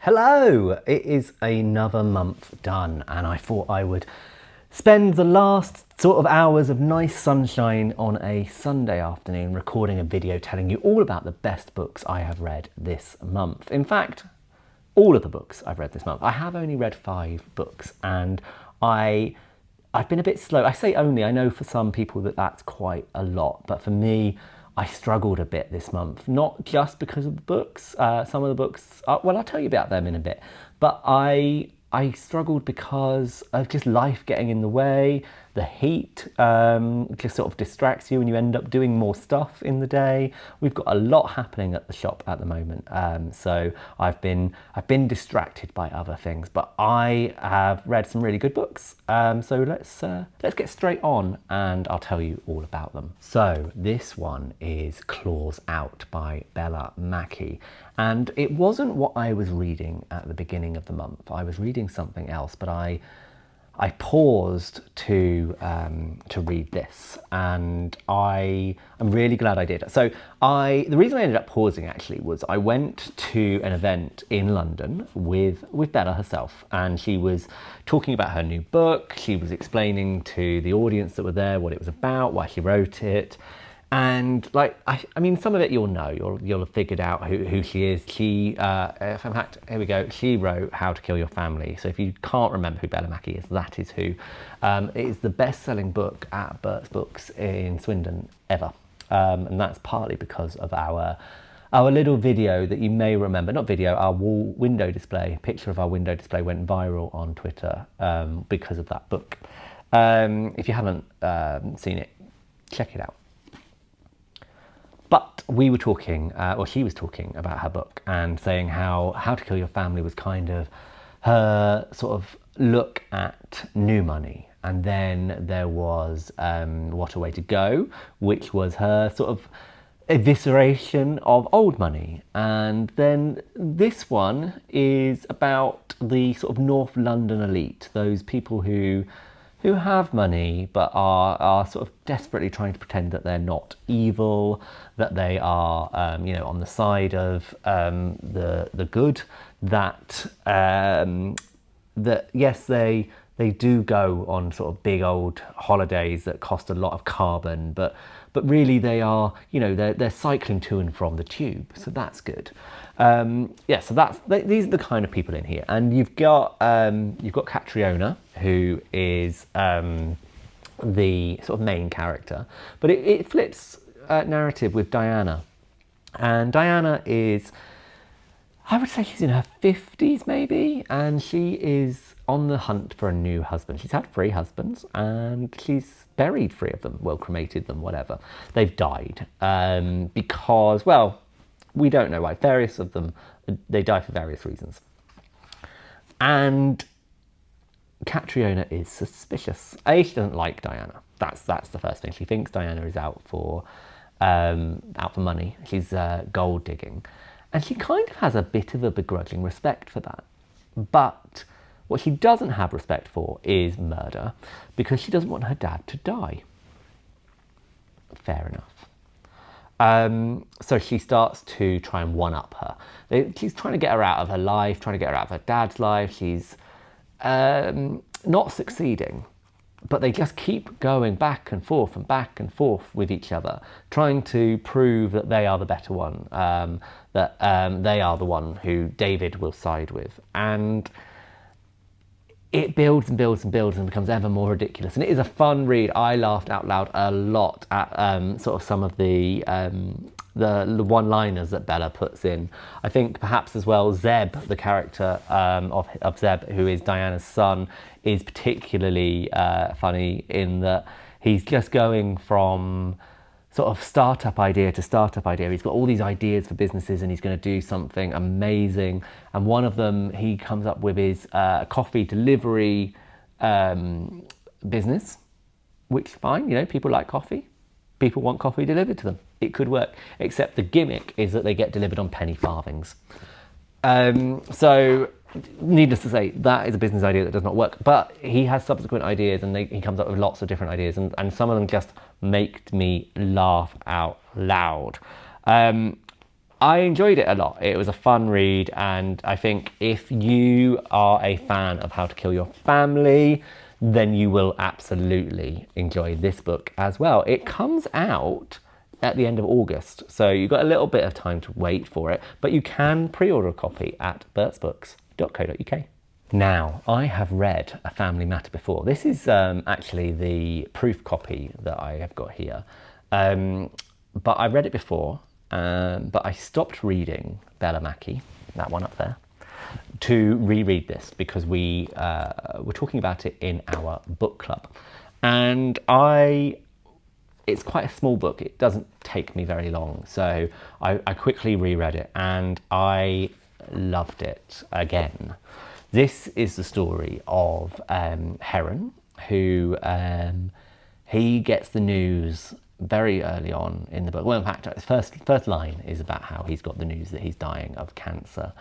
Hello! It is another month done, and I thought I would spend the last sort of hours of nice sunshine on a Sunday afternoon recording a video telling you all about the best books I have read this month. In fact, all of the books I've read this month. I have only read 5 books, and I've been a bit slow. I say only, I know for some people that's quite a lot, but for me, I struggled a bit this month, not just because of the books. Some of the books, well, I'll tell you about them in a bit, but I struggled because of just life getting in the way. The heat just sort of distracts you and you end up doing more stuff in the day. We've got a lot happening at the shop at the moment, so I've been distracted by other things, but I have read some really good books. So let's get straight on and I'll tell you all about them. So this one is Claws Out by Bella Mackie. And it wasn't what I was reading at the beginning of the month. I was reading something else, but I paused to read this, and I'm really glad I did. So the reason I ended up pausing actually was I went to an event in London with Bella herself, and she was talking about her new book. She was explaining to the audience that were there what it was about, why she wrote it. And like, I mean, some of it you'll know, you'll have figured out who she is. She, in fact, here we go. She wrote How to Kill Your Family. So if you can't remember who Bella Mackie is, that is who. It is the best-selling book at Bert's Books in Swindon ever. And that's partly because of our little video that you may remember, not video, our wall window display, picture of our window display went viral on Twitter because of that book. If you haven't seen it, check it out. But we were talking, or she was talking about her book and saying how to Kill Your Family was kind of her sort of look at new money. And then there was What a Way to Go, which was her sort of evisceration of old money. And then this one is about the sort of North London elite, those people who have money but are sort of desperately trying to pretend that they're not evil, that they are on the side of the good, that yes, they do go on sort of big old holidays that cost a lot of carbon, but really they are, they're cycling to and from the tube, so that's good. So these are the kind of people in here, and you've got Catriona, who is the sort of main character, but it flips narrative with Diana, and Diana is, I would say she's in her 50s maybe, and she is on the hunt for a new husband. She's had 3 husbands and she's buried 3 of them, well, cremated them, whatever. They've died because, well, we don't know why. Various of them, they die for various reasons. And Catriona is suspicious. She doesn't like Diana. That's the first thing. She thinks Diana is out for money. She's gold digging. And she kind of has a bit of a begrudging respect for that. But what she doesn't have respect for is murder, because she doesn't want her dad to die. Fair enough. So she starts to try and one-up her. She's trying to get her out of her life, trying to get her out of her dad's life. She's not succeeding, but they just keep going back and forth with each other, trying to prove that they are the better one, that they are the one who David will side with. And it builds and builds and builds and becomes ever more ridiculous. And it is a fun read. I laughed out loud a lot at sort of some of the one-liners that Bella puts in. I think perhaps as well Zeb, the character of Zeb, who is Diana's son, is particularly funny in that he's just going from sort of startup idea to startup idea. He's got all these ideas for businesses and he's going to do something amazing. And one of them he comes up with is a coffee delivery business, which fine, people like coffee. People want coffee delivered to them. It could work, except the gimmick is that they get delivered on penny farthings. So needless to say, that is a business idea that does not work, but he has subsequent ideas and he comes up with lots of different ideas, and some of them just make me laugh out loud. I enjoyed it a lot. It was a fun read, and I think if you are a fan of How to Kill Your Family, then you will absolutely enjoy this book as well. It comes out at the end of August, so you've got a little bit of time to wait for it, but you can pre-order a copy at bertsbooks.co.uk. Now, I have read A Family Matter before. This is actually the proof copy that I have got here, but I read it before. But I stopped reading Bella Mackie, that one up there, to reread this because we were talking about it in our book club. And it's quite a small book. It doesn't take me very long. So I quickly reread it and I loved it again. This is the story of Heron, who he gets the news very early on in the book. Well, in fact, the first line is about how he's got the news that he's dying of cancer.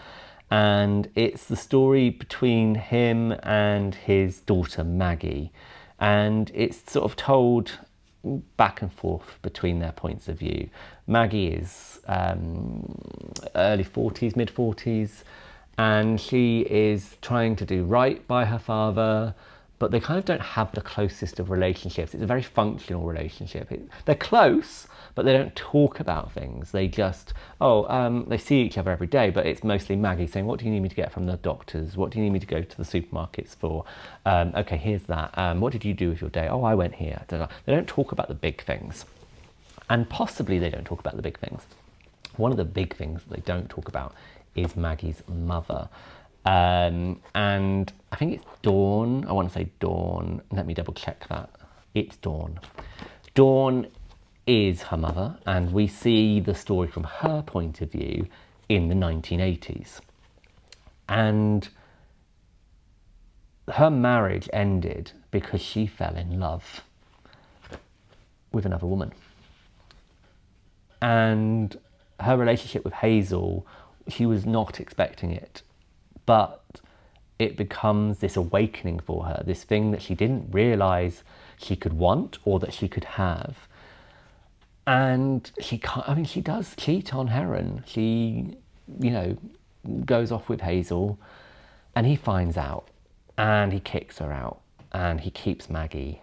And it's the story between him and his daughter, Maggie. And it's sort of told back and forth between their points of view. Maggie is early 40s, mid 40s, and she is trying to do right by her father, but they kind of don't have the closest of relationships. It's a very functional relationship. They're close, but they don't talk about things. They just, they see each other every day, but it's mostly Maggie saying, what do you need me to get from the doctors? What do you need me to go to the supermarkets for? Okay, here's that. What did you do with your day? Oh, I went here. They don't talk about the big things. And possibly they don't talk about the big things. One of the big things that they don't talk about is Maggie's mother. And I think it's Dawn. I want to say Dawn. Let me double check that. It's Dawn. Dawn is her mother, and we see the story from her point of view in the 1980s. And her marriage ended because she fell in love with another woman. And her relationship with Hazel, she was not expecting it. But it becomes this awakening for her, this thing that she didn't realise she could want or that she could have. And she does cheat on Heron. She, goes off with Hazel, and he finds out, and he kicks her out, and he keeps Maggie.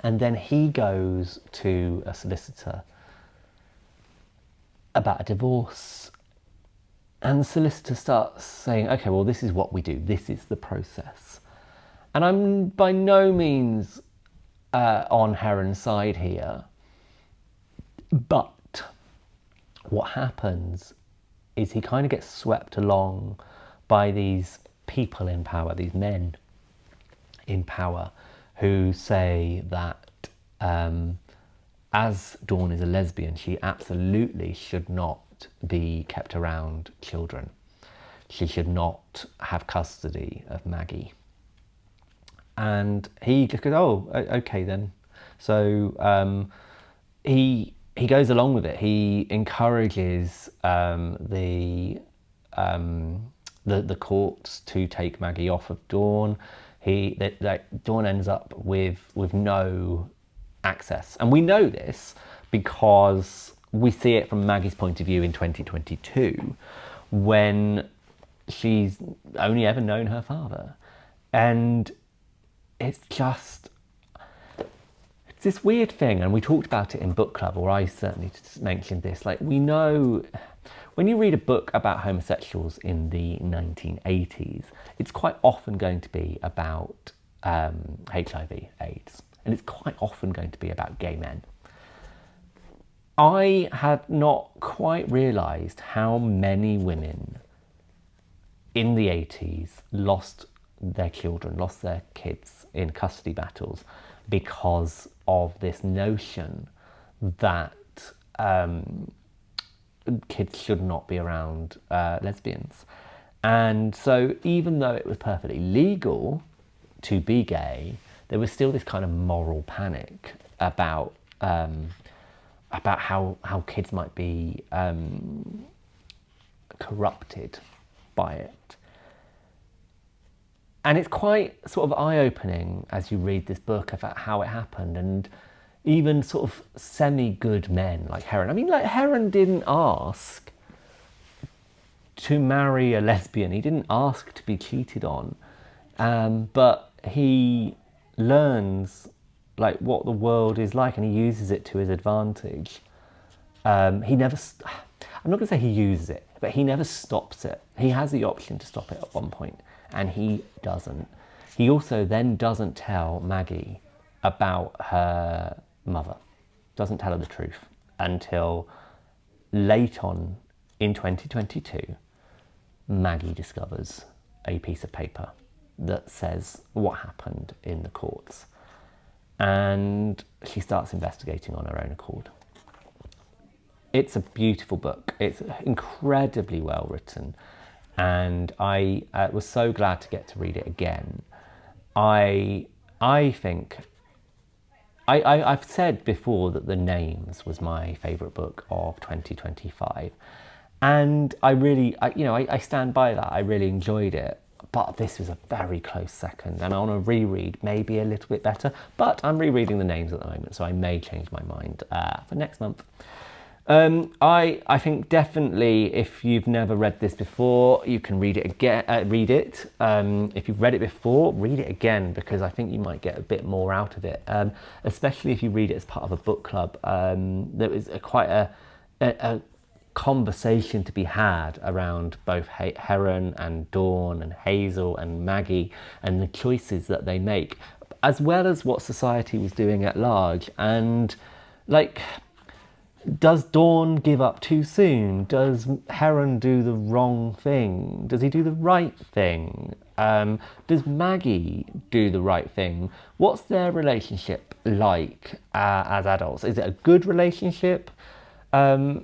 And then he goes to a solicitor about a divorce. And the solicitor starts saying, okay, well, this is what we do. This is the process. And I'm by no means on Heron's side here. But what happens is he kind of gets swept along by these people in power, these men in power, who say that as Dawn is a lesbian, she absolutely should not be kept around children. She should not have custody of Maggie. And he just goes, oh, okay then. So he goes along with it. He encourages the courts to take Maggie off of Dawn. Dawn ends up with no access, and we know this because we see it from Maggie's point of view in 2022, when she's only ever known her father. And it's this weird thing, and we talked about it in book club, or I certainly mentioned this, like, we know when you read a book about homosexuals in the 1980s, it's quite often going to be about HIV, AIDS, and it's quite often going to be about gay men. I had not quite realised how many women in the 80s lost their children, lost their kids in custody battles because of this notion that kids should not be around lesbians. And so even though it was perfectly legal to be gay, there was still this kind of moral panic about how kids might be corrupted by it. And it's quite sort of eye-opening as you read this book about how it happened, and even sort of semi-good men like Heron. I mean, like, Heron didn't ask to marry a lesbian. He didn't ask to be cheated on, but he learns like what the world is like, and he uses it to his advantage. He never, I'm not going to say he uses it, but he never stops it. He has the option to stop it at one point, and he doesn't. He also then doesn't tell Maggie about her mother, doesn't tell her the truth until late on in 2022. Maggie discovers a piece of paper that says what happened in the courts, and she starts investigating on her own accord. It's a beautiful book. It's incredibly well written, and I was so glad to get to read it again. I think I've said before that The Names was my favourite book of 2025, and I stand by that. I really enjoyed it, but this was a very close second, and on a reread maybe a little bit better, but I'm rereading The Names at the moment, so I may change my mind for next month. I think definitely if you've never read this before, you can read it again. If you've read it before, read it again, because I think you might get a bit more out of it, especially if you read it as part of a book club. There was quite a conversation to be had around both Heron and Dawn and Hazel and Maggie and the choices that they make, as well as what society was doing at large. And like, does Dawn give up too soon? Does Heron do the wrong thing? Does he do the right thing? Does Maggie do the right thing? What's their relationship like as adults? Is it a good relationship? I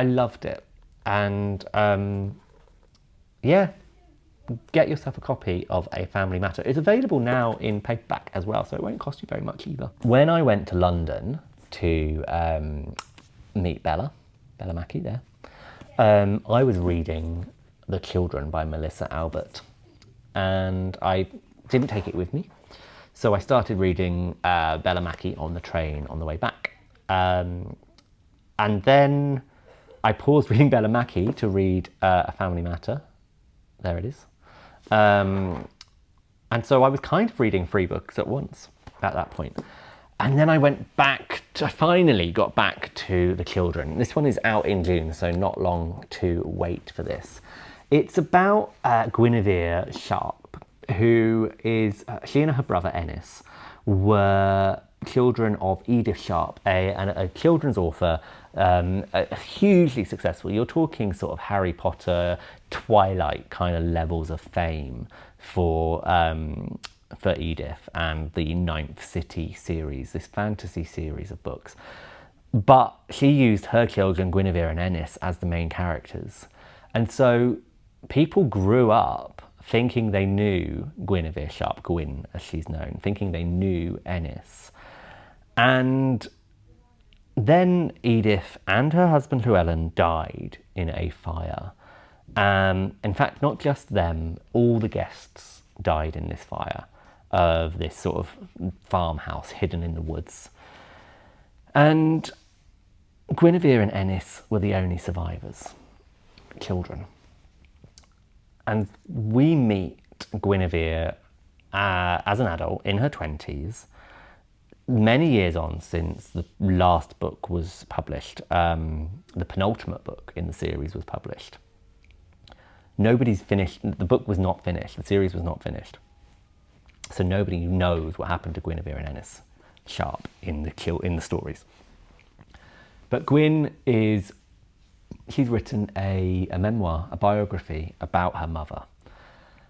loved it. And yeah, get yourself a copy of A Family Matter. It's available now in paperback as well, so it won't cost you very much either. When I went to London to meet Bella Mackie there, I was reading The Children by Melissa Albert, and I didn't take it with me, so I started reading Bella Mackie on the train on the way back, and then I paused reading Bella Mackie to read A Family Matter. There it is. And so I was kind of reading 3 books at once at that point. And then I finally got back to The Children. This one is out in June, so not long to wait for this. It's about Guinevere Sharp, who is, she and her brother Ennis were children of Edith Sharp, a children's author, hugely successful. You're talking sort of Harry Potter, Twilight kind of levels of fame for Edith and the Ninth City series, this fantasy series of books. But she used her children, Guinevere and Ennis, as the main characters. And so people grew up thinking they knew Guinevere Sharp, Gwyn as she's known, thinking they knew Ennis. And then Edith and her husband Llewellyn died in a fire. In fact, not just them, all the guests died in this fire of this sort of farmhouse hidden in the woods. And Guinevere and Ennis were the only survivors, children. And we meet Guinevere as an adult in her 20s, many years on since the last book was published. The penultimate book in the series was published. Nobody's finished, the book was not finished, the series was not finished. So nobody knows what happened to Guinevere and Ennis Sharp in the stories. But Gwyn she's written a memoir, a biography about her mother.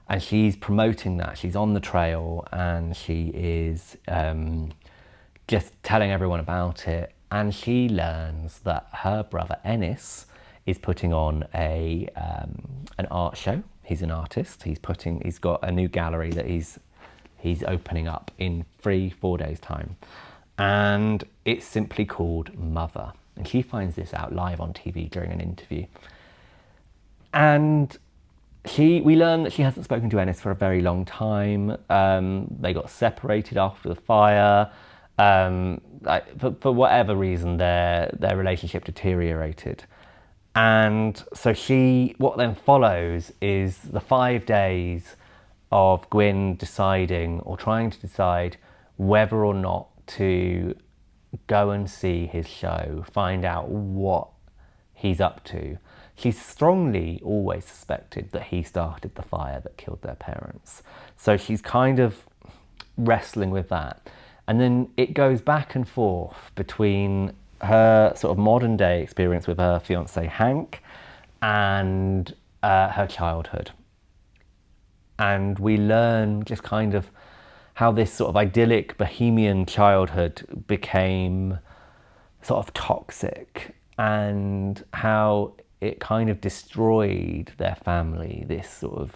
And she's promoting that. She's on the trail and she is just telling everyone about it. And she learns that her brother Ennis is putting on an art show. He's an artist. He's got a new gallery that he's opening up in 3-4 days' time. And it's simply called Mother. And she finds this out live on TV during an interview. And we learn that she hasn't spoken to Ennis for a very long time. They got separated after the fire. For whatever reason, their relationship deteriorated. And so what then follows is the 5 days of Gwyn deciding or trying to decide whether or not to go and see his show, find out what he's up to. She's strongly always suspected that he started the fire that killed their parents. So she's kind of wrestling with that. And then it goes back and forth between her sort of modern day experience with her fiance Hank and her childhood. And we learn just kind of how this sort of idyllic bohemian childhood became sort of toxic, and how it kind of destroyed their family, this sort of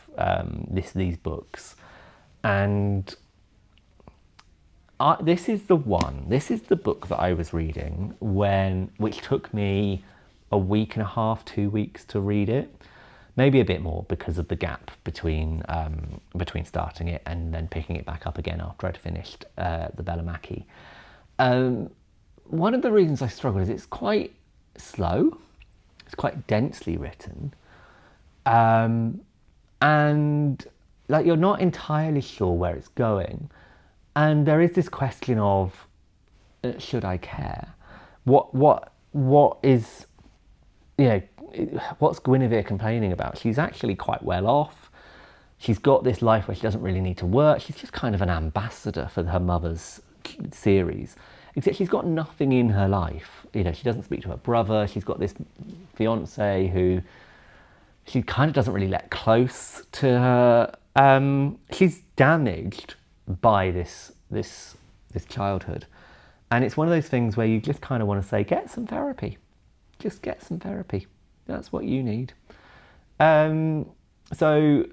these books. And this is the book that I was reading which took me a week and a half, 2 weeks to read it. Maybe a bit more because of the gap between starting it and then picking it back up again after I'd finished the Bellamacchi. One of the reasons I struggle is it's quite slow, it's quite densely written, and like you're not entirely sure where it's going, and there is this question of should I care? What is, you know, what's Guinevere complaining about? She's actually quite well off. She's got this life where she doesn't really need to work. She's just kind of an ambassador for her mother's series, except she's got nothing in her life. You know, she doesn't speak to her brother. She's got this fiance who she kind of doesn't really let close to her. She's damaged by this childhood, and it's one of those things where you just kind of want to say, get some therapy. Just get some therapy. That's what you need. So,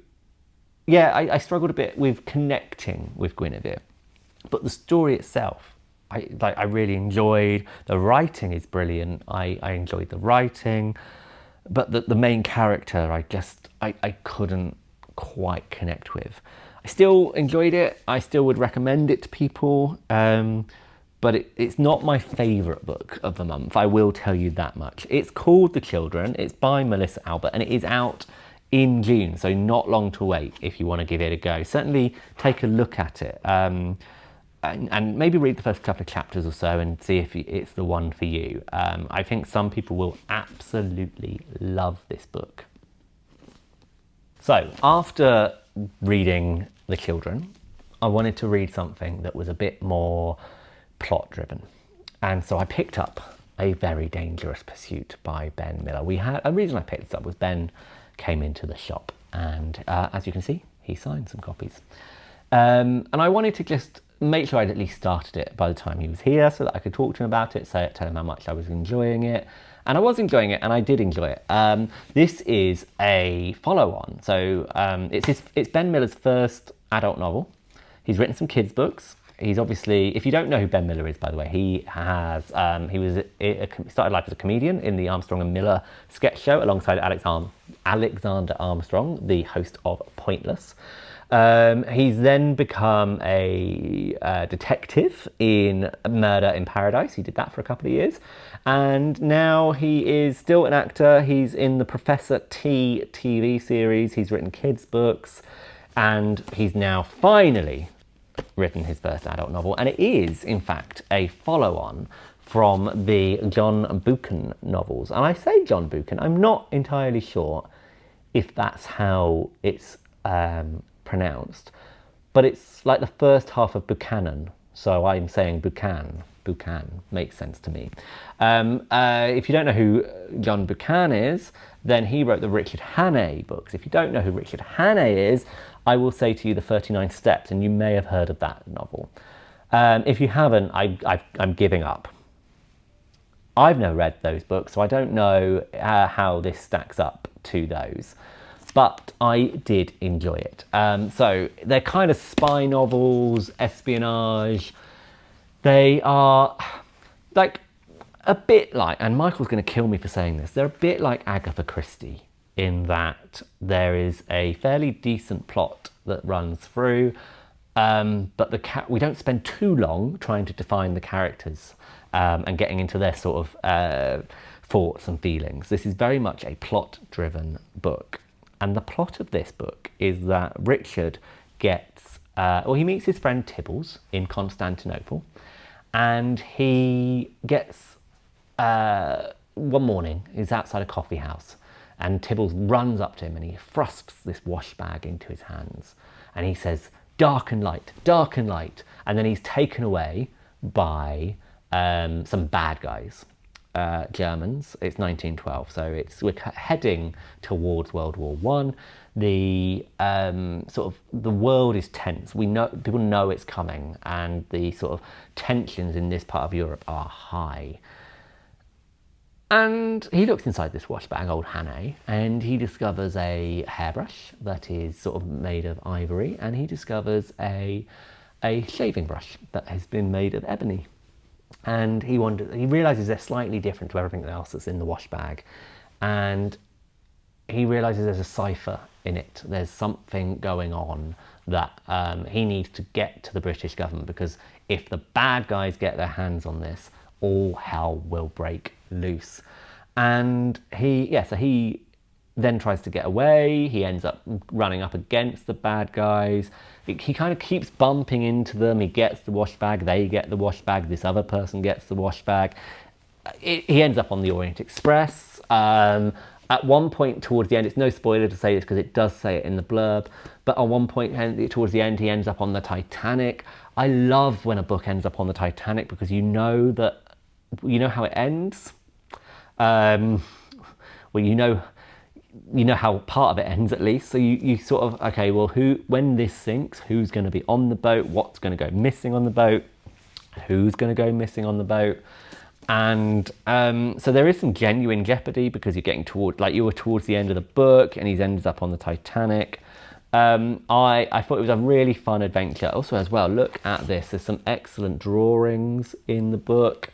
yeah, I struggled a bit with connecting with Guinevere, but the story itself, I really enjoyed. The writing is brilliant. I enjoyed the writing, but the main character, I couldn't quite connect with. I still enjoyed it. I still would recommend it to people. But it's not my favourite book of the month, I will tell you that much. It's called The Children, it's by Melissa Albert, and it is out in June, so not long to wait if you want to give it a go. Certainly take a look at it, and maybe read the first couple of chapters or so and see if it's the one for you. I think some people will absolutely love this book. So, after reading The Children, I wanted to read something that was a bit more plot driven, and so I picked up A Very Dangerous Pursuit by Ben Miller. A reason I picked this up was Ben came into the shop, and as you can see, he signed some copies, and I wanted to just make sure I'd at least started it by the time he was here so that I could talk to him about it, tell him how much I was enjoying it. And I was enjoying it, and I did enjoy it. This is a follow-on, so it's Ben Miller's first adult novel. He's written some kids' books. He's obviously, if you don't know who Ben Miller is, by the way, he started life as a comedian in the Armstrong and Miller sketch show alongside Alexander Armstrong, the host of Pointless. He's then become a detective in Murder in Paradise. He did that for a couple of years. And now he is still an actor. He's in the Professor T TV series. He's written kids' books. And he's now finally written his first adult novel, and it is in fact a follow-on from the John Buchan novels. And I say John Buchan, I'm not entirely sure if that's how it's pronounced, but it's like the first half of Buchanan, so I'm saying Buchan makes sense to me. If you don't know who John Buchan is, then he wrote the Richard Hannay books. If you don't know who Richard Hannay is, I will say to you the 39 Steps, and you may have heard of that novel. If you haven't, I'm giving up. I've never read those books, so I don't know how this stacks up to those, but I did enjoy it. So they're kind of spy novels, espionage. They are like a bit like, and Michael's going to kill me for saying this, they're a bit like Agatha Christie, in that there is a fairly decent plot that runs through, but we don't spend too long trying to define the characters and getting into their sort of thoughts and feelings. This is very much a plot-driven book. And the plot of this book is that Richard gets, he meets his friend Tibbles in Constantinople, and he gets, one morning, he's outside a coffee house, and Tibbles runs up to him and he thrusts this wash bag into his hands. And he says, dark and light, dark and light. And then he's taken away by some bad guys. Germans. It's 1912, so we're heading towards World War One. The sort of the world is tense. People know it's coming, and the sort of tensions in this part of Europe are high. And he looks inside this wash bag, old Hannay, and he discovers a hairbrush that is sort of made of ivory, and he discovers a shaving brush that has been made of ebony. And he realizes they're slightly different to everything else that's in the wash bag. And he realizes there's a cipher in it. There's something going on that he needs to get to the British government, because if the bad guys get their hands on this, all hell will break loose. And he then tries to get away. He ends up running up against the bad guys. He kind of keeps bumping into them. He gets the wash bag, they get the wash bag, this other person gets the wash bag. He ends up on the Orient Express. At one point towards the end, it's no spoiler to say this because it does say it in the blurb, but at one point towards the end, he ends up on the Titanic. I love when a book ends up on the Titanic, because you know how it ends. Well, you know how part of it ends, at least. So you sort of, okay, well, when this sinks, who's going to be on the boat? What's going to go missing on the boat? Who's going to go missing on the boat? And so there is some genuine jeopardy, because you're getting towards the end of the book, and he ends up on the Titanic. I thought it was a really fun adventure. Also, as well, look at this. There's some excellent drawings in the book,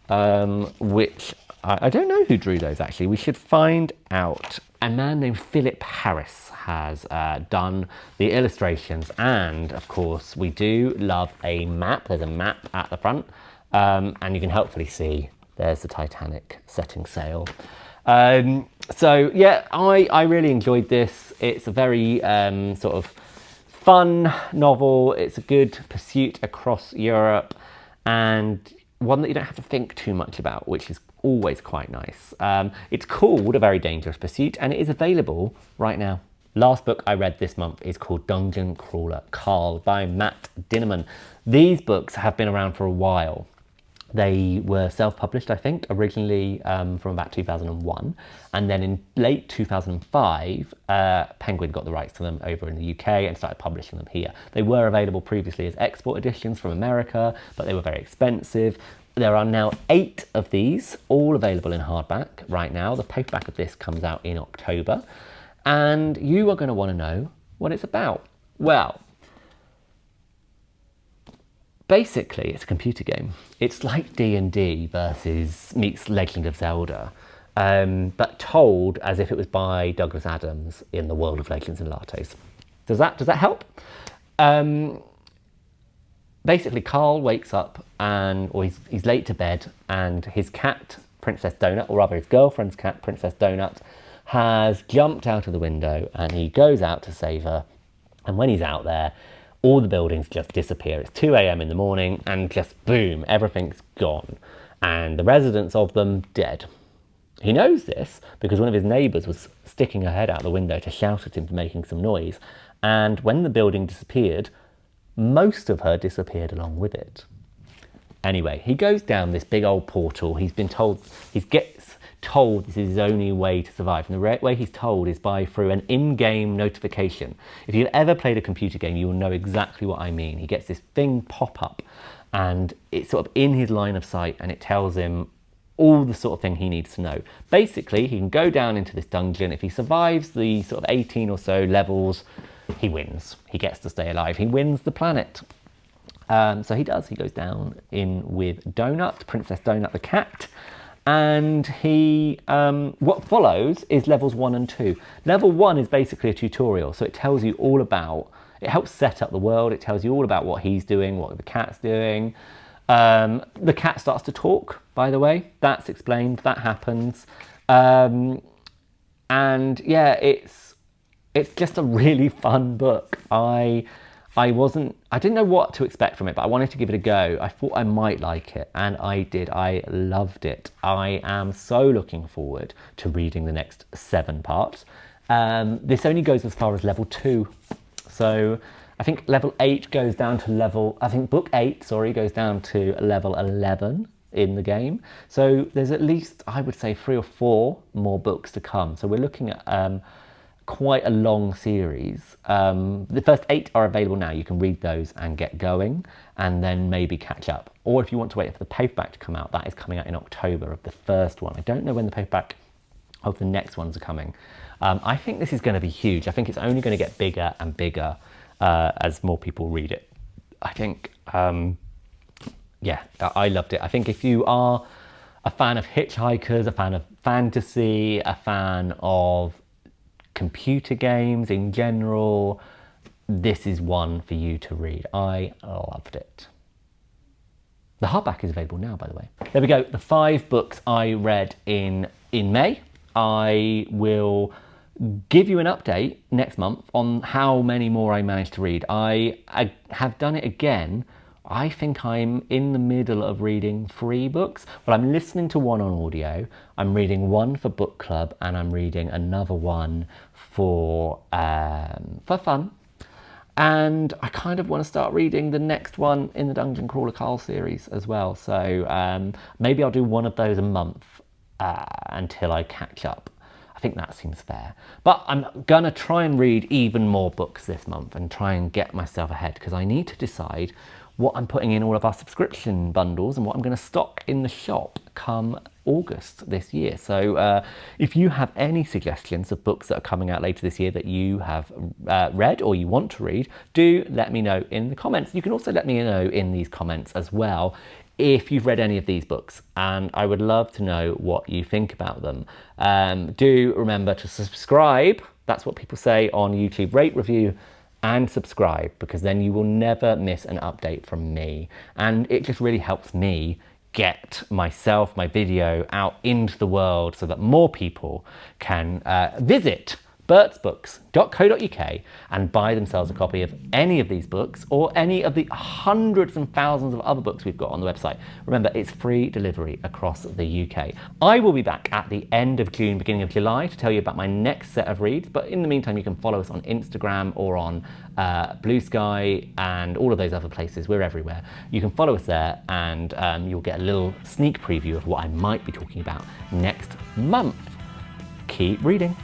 which I don't know who drew those, actually. We should find out. A man named Philip Harris has done the illustrations, and of course we do love a map. There's a map at the front, and you can hopefully see there's the Titanic setting sail. So yeah, I really enjoyed this. It's a very sort of fun novel. It's a good pursuit across Europe, and one that you don't have to think too much about, which is always quite nice. It's called A Very Dangerous Pursuit, and it is available right now. Last book I read this month is called Dungeon Crawler Carl by Matt Dinnerman. These books have been around for a while. They were self-published, I think, originally from about 2001. And then in late 2005, Penguin got the rights to them over in the UK and started publishing them here. They were available previously as export editions from America, but they were very expensive. There are now 8 of these, all available in hardback right now. The paperback of this comes out in October. And you are going to want to know what it's about. Well, basically, it's a computer game. It's like D&D meets Legend of Zelda, but told as if it was by Douglas Adams in the world of Legends and Lattes. Does that help? Basically, Carl wakes up or he's late to bed, and his cat, Princess Donut, or rather his girlfriend's cat, Princess Donut, has jumped out of the window, and he goes out to save her. And when he's out there, all the buildings just disappear. It's 2 a.m. in the morning, and just boom, everything's gone. And the residents of them dead. He knows this because one of his neighbours was sticking her head out the window to shout at him for making some noise. And when the building disappeared, most of her disappeared along with it. Anyway, he goes down this big old portal. He gets told this is his only way to survive. And the way he's told is through an in-game notification. If you've ever played a computer game, you will know exactly what I mean. He gets this thing pop up, and it's sort of in his line of sight, and it tells him all the sort of thing he needs to know. Basically, he can go down into this dungeon. If he survives the sort of 18 or so levels, he wins. He gets to stay alive. He wins the planet. So he does. He goes down in with Donut, Princess Donut the cat, and what follows is levels 1 and 2. Level 1 is basically a tutorial, so it tells you all about, it helps set up the world, it tells you all about what he's doing, what the cat's doing. The cat starts to talk, by the way. That's explained, that happens. And yeah, it's just a really fun book. I didn't know what to expect from it, but I wanted to give it a go. I thought I might like it, and I did. I loved it. I am so looking forward to reading the next 7 parts. This only goes as far as level 2. So I think level 8 goes down to level, I think book 8, sorry, goes down to level 11 in the game. So there's at least, I would say, 3 or 4 more books to come. So we're looking at quite a long series. The first 8 are available now. You can read those and get going, and then maybe catch up. Or if you want to wait for the paperback to come out, that is coming out in October of the first one. I don't know when the paperback of the next ones are coming. I think this is going to be huge. I think it's only going to get bigger and bigger as more people read it. I think, yeah, I loved it. I think if you are a fan of hitchhikers, a fan of fantasy, a fan of computer games in general, this is one for you to read. I loved it. The hardback is available now, by the way. There we go, the 5 books I read in May. I will give you an update next month on how many more I managed to read. I have done it again. I think I'm in the middle of reading 3 books, but I'm listening to 1 on audio. I'm reading 1 for book club, and I'm reading another one for fun. And I kind of want to start reading the next one in the Dungeon Crawler Carl series as well. So maybe I'll do 1 of those a month until I catch up. I think that seems fair. But I'm gonna try and read even more books this month and try and get myself ahead, because I need to decide what I'm putting in all of our subscription bundles and what I'm going to stock in the shop come August this year. So if you have any suggestions of books that are coming out later this year that you have read or you want to read, do let me know in the comments. You can also let me know in these comments as well if you've read any of these books, and I would love to know what you think about them. Do remember to subscribe. That's what people say on YouTube. Rate, review, and subscribe, because then you will never miss an update from me, and it just really helps me get myself, my video out into the world so that more people can visit bertsbooks.co.uk and buy themselves a copy of any of these books or any of the hundreds and thousands of other books we've got on the website. Remember, it's free delivery across the UK. I will be back at the end of June, beginning of July, to tell you about my next set of reads, but in the meantime you can follow us on Instagram or on Blue Sky and all of those other places. We're everywhere. You can follow us there, and you'll get a little sneak preview of what I might be talking about next month. Keep reading.